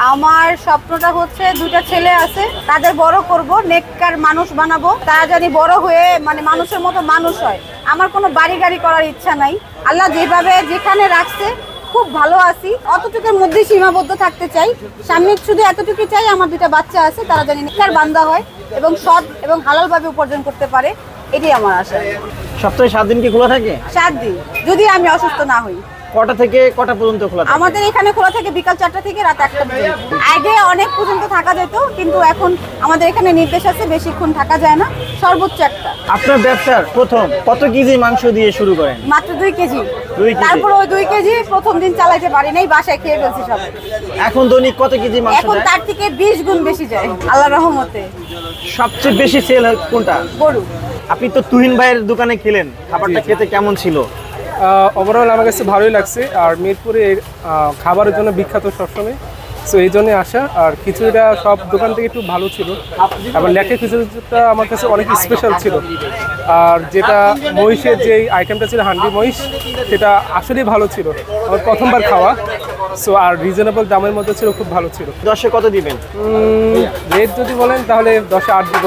আমার স্বপ্নটা হচ্ছে দুটো ছেলে আছে, তাদের বড় করব, নেককার মানুষ বানাবো, তারা জানি বড় হয়ে মানে মানুষের মতো মানুষ হয়। আমার কোনো বাড়ি গাড়ি করার ইচ্ছা নাই। আল্লাহ যেভাবে যেখানে রাখছে খুব ভালো আছি, অতটুকুর মধ্যে সীমাবদ্ধ থাকতে চাই। সামনে শুধু এতটুকু চাই, আমার দুটো বাচ্চা আছে, তারা জানি নেককার বান্দা হয় এবং সৎ এবং হালালভাবে উপার্জন করতে পারে, এটাই আমার আশা। সপ্তাহে 7 দিন কি খোলা থাকে? 7 দিন, যদি আমি অসুস্থ না হই। কটা থেকে কটা পর্যন্ত খোলা থাকে? আমাদের এখানে খোলা থাকে বিকাল 4টা থেকে রাত 1টা পর্যন্ত। আগে অনেক পর্যন্ত থাকা যেত, কিন্তু এখন আমাদের এখানে নির্দেশ আছে বেশিক্ষণ থাকা যায় না, সর্বোচ্চ 1টা। আপনার ব্যবসার প্রথম কত কেজি মাংস দিয়ে শুরু করেন? মাত্র 2 কেজি। 2 কেজি। তারপর ওই 2 কেজি প্রথম দিন চালাইতে পারি নাই, বাসায় খেয়ে ফেলছি সবাই। এখন দৈনিক কত কেজি মাংস এখন যায়? তার থেকে 20 গুণ বেশি যায় আল্লাহর রহমতে। সবচেয়ে বেশি সেল হয় কোনটা? গরু। আপনি তো তুহিন ভাইয়ের দোকানে খেলেন, খাবারটা খেতে কেমন ছিল? ওভারঅল আমার কাছে ভালোই লাগছে। আর মিরপুরে খাবারের জন্য বিখ্যাত সবসময়, সো এই জন্যে আসা। আর খিচুড়িটা সব দোকান থেকে একটু ভালো ছিল, আবার লেখা খিচুড়িটা আমার কাছে অনেক স্পেশাল ছিল। আর যেটা মহিষের যে আইটেমটা ছিল হান্ডি মহিষ, সেটা আসলেই ভালো ছিল, আমার প্রথমবার খাওয়া। সো আর রিজনেবল দামের মধ্যে ছিল, খুব ভালো ছিল। 10-এ কত দিবেন? রেট যদি বলেন তাহলে 10-এ 8 দিব।